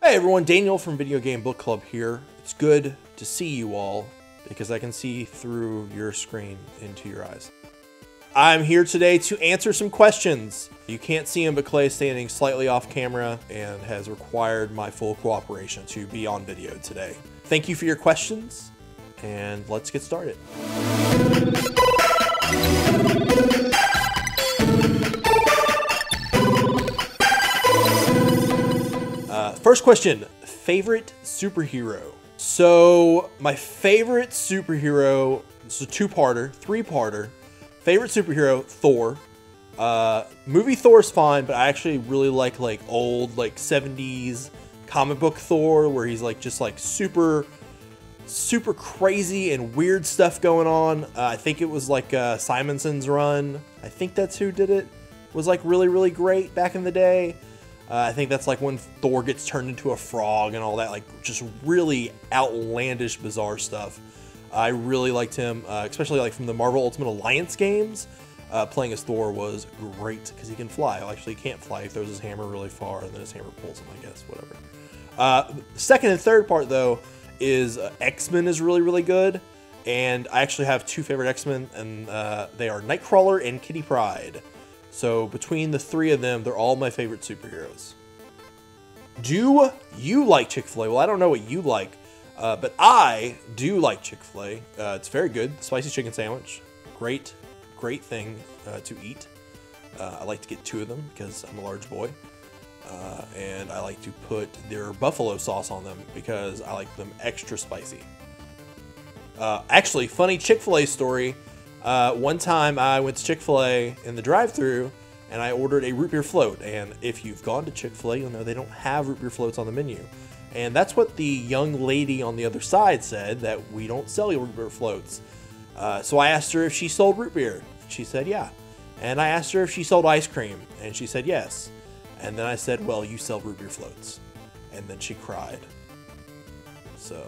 Hey everyone, Daniel from Video Game Book Club here. It's good to see you all because I can see through your screen into your eyes. I'm here today to answer some questions. You can't see him, but Clay is standing slightly off camera and has required my full cooperation to be on video today. Thank you for your questions, and let's get started. First question, favorite superhero. So my favorite superhero, it's a two-parter, three-parter. Favorite superhero, Thor. Movie Thor's fine, but I actually really like old 70s comic book Thor, where he's just super crazy and weird stuff going on. I think it was Simonson's run. I think that's who did it. Was really great back in the day. I think that's when Thor gets turned into a frog and all that, just really outlandish, bizarre stuff. I really liked him, especially from the Marvel Ultimate Alliance games. Playing as Thor was great because he can fly. Well, actually, he can't fly. He throws his hammer really far and then his hammer pulls him, I guess, whatever. Second and third part, though, is X-Men is really good. And I actually have two favorite X-Men, and they are Nightcrawler and Kitty Pryde. So between the three of them, they're all my favorite superheroes. Do you like Chick-fil-A? Well, I don't know what you like, but I do like Chick-fil-A. It's very good. Spicy chicken sandwich. Great thing to eat. I like to get two of them because I'm a large boy. And I like to put their buffalo sauce on them because I like them extra spicy. Actually, funny Chick-fil-A story. One time I went to Chick-fil-A in the drive-thru and I ordered a root beer float. And if you've gone to Chick-fil-A, you'll know they don't have root beer floats on the menu. And that's what the young lady on the other side said, that we don't sell root beer floats. So I asked her if she sold root beer. She said, yeah. And I asked her if she sold ice cream. And she said, yes. And then I said, well, you sell root beer floats. And then she cried. So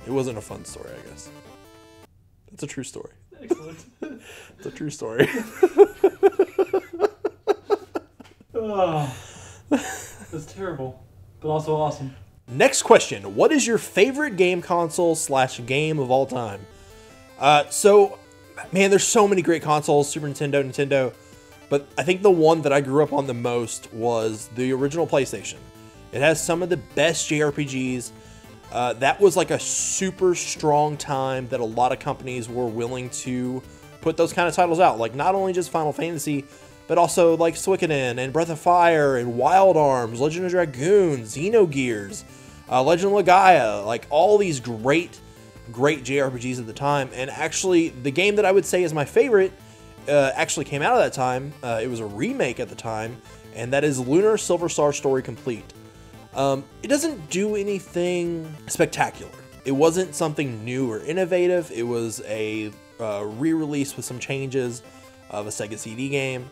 it wasn't a fun story, I guess. It's a true story. Excellent. It's a true story. Oh, that's terrible, but also awesome. Next question. What is your favorite game console / game of all time? So, man, there's so many great consoles, Super Nintendo, but I think the one that I grew up on the most was the original PlayStation. It has some of the best JRPGs. That was a super strong time that a lot of companies were willing to put those kind of titles out. Not only just Final Fantasy, but also Suikoden and Breath of Fire and Wild Arms, Legend of Dragoon, Xenogears, Legend of Legaia, all these great JRPGs at the time. And actually, the game that I would say is my favorite actually came out of that time. It was a remake at the time, and that is Lunar Silver Star Story Complete. It doesn't do anything spectacular. It wasn't something new or innovative. It was a re-release with some changes of a Sega CD game.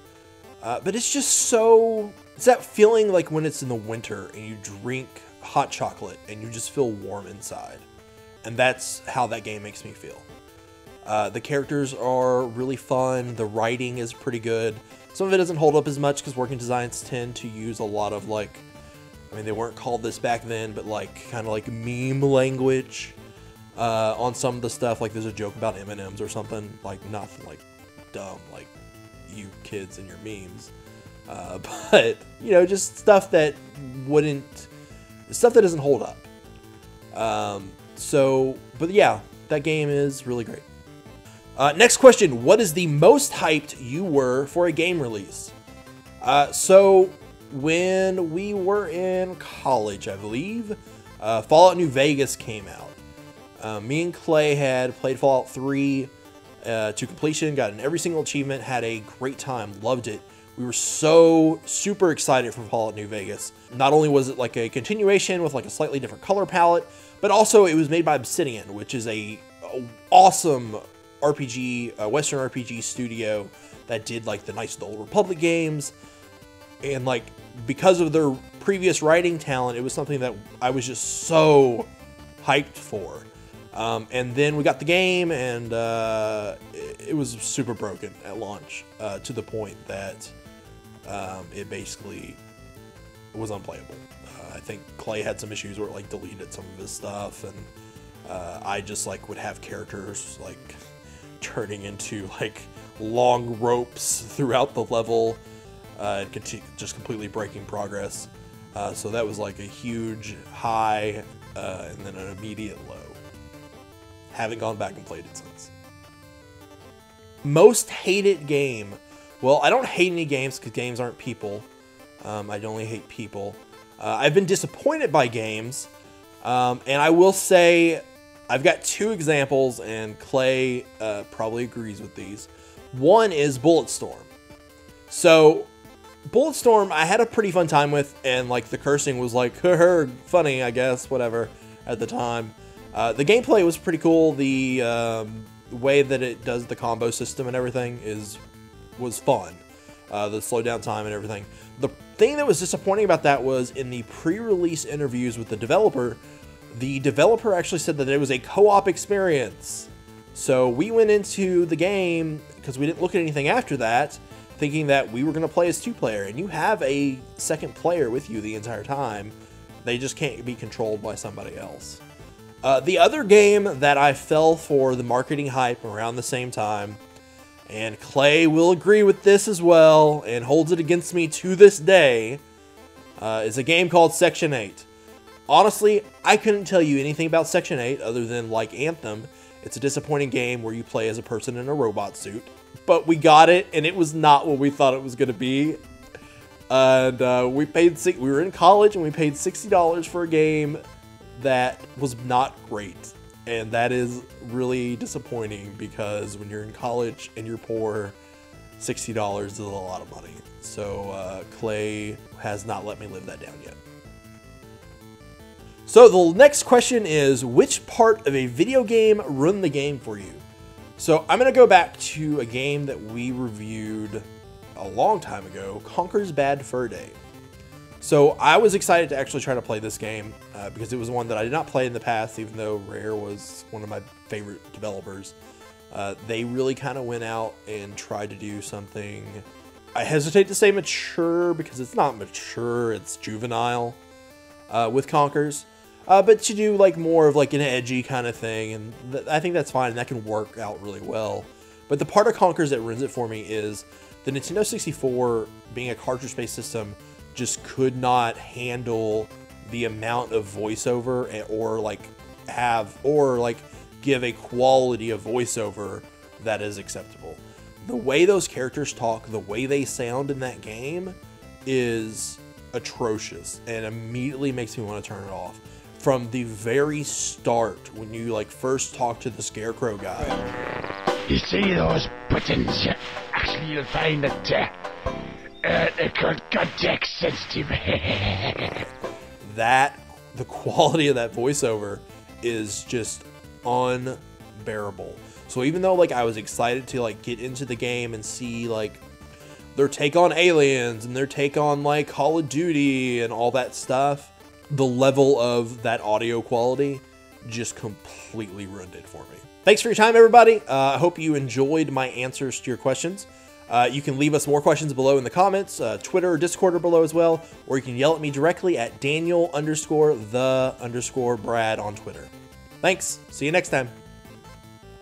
But it's just it's that feeling when it's in the winter and you drink hot chocolate and you just feel warm inside. And that's how that game makes me feel. The characters are really fun. The writing is pretty good. Some of it doesn't hold up as much because working designs tend to use a lot of I mean, they weren't called this back then, but kind of meme language on some of the stuff. There's a joke about M&Ms or something, nothing dumb, you kids and your memes. But, just stuff that doesn't hold up. But yeah, that game is really great. Next question, what is the most hyped you were for a game release? When we were in college, I believe, Fallout New Vegas came out. Me and Clay had played Fallout 3 to completion, got in every single achievement, had a great time, loved it. We were so super excited for Fallout New Vegas. Not only was it a continuation with a slightly different color palette, but also it was made by Obsidian, which is a awesome RPG, Western RPG studio that did the Knights of the Old Republic games. And because of their previous writing talent, it was something that I was just so hyped for. And then we got the game, and it was super broken at launch, to the point that it basically was unplayable. I think Clay had some issues where it like deleted some of his stuff, and I just like would have characters like turning into like long ropes throughout the level, and just completely breaking progress. So that was like a huge high, and then an immediate low. Haven't gone back and played it since. Most hated game. Well, I don't hate any games because games aren't people. I only hate people. I've been disappointed by games, and I will say I've got two examples, and Clay probably agrees with these. One is Bulletstorm. So Bulletstorm I had a pretty fun time with, and like the cursing was like funny, I guess, whatever, at the time. The gameplay was pretty cool. The way that it does the combo system and everything was fun. The slow down time and everything. The thing that was disappointing about that was in the pre-release interviews with the developer actually said that it was a co-op experience. So we went into the game, because we didn't look at anything after that, thinking that we were going to play as 2-player, and you have a second player with you the entire time. They just can't be controlled by somebody else. The other game that I fell for the marketing hype around the same time, and Clay will agree with this as well, and holds it against me to this day, is a game called Section 8. Honestly, I couldn't tell you anything about Section 8 other than, like Anthem, it's a disappointing game where you play as a person in a robot suit. But we got it, and it was not what we thought it was going to be. And we were in college, and we paid $60 for a game that was not great. And that is really disappointing, because when you're in college and you're poor, $60 is a lot of money. So Clay has not let me live that down yet. So the next question is, which part of a video game ruined the game for you? So I'm going to go back to a game that we reviewed a long time ago, Conker's Bad Fur Day. So I was excited to actually try to play this game because it was one that I did not play in the past, even though Rare was one of my favorite developers. They really kind of went out and tried to do something, I hesitate to say mature because it's not mature, it's juvenile with Conkers. But to do like more of like an edgy kind of thing, and I think that's fine, and that can work out really well. But the part of Conkers that ruins it for me is the Nintendo 64, being a cartridge-based system, just could not handle the amount of voiceover or give a quality of voiceover that is acceptable. The way those characters talk, the way they sound in that game is atrocious, and immediately makes me want to turn it off. From the very start, when you like first talk to the Scarecrow guy. You see those buttons? Actually, you'll find that they're called context sensitive. The quality of that voiceover is just unbearable. So even though like I was excited to like get into the game and see like their take on aliens and their take on like Call of Duty and all that stuff, the level of that audio quality just completely ruined it for me. Thanks for your time, everybody. I hope you enjoyed my answers to your questions. You can leave us more questions below in the comments. Twitter or Discord are below as well, or you can yell at me directly at Daniel_the_Brad on Twitter. Thanks. See you next time.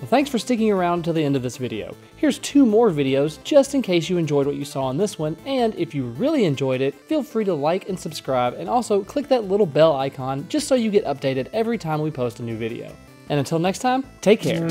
Well, thanks for sticking around until the end of this video. Here's 2 more videos just in case you enjoyed what you saw in this one, and if you really enjoyed it, feel free to like and subscribe, and also click that little bell icon just so you get updated every time we post a new video. And until next time, take care.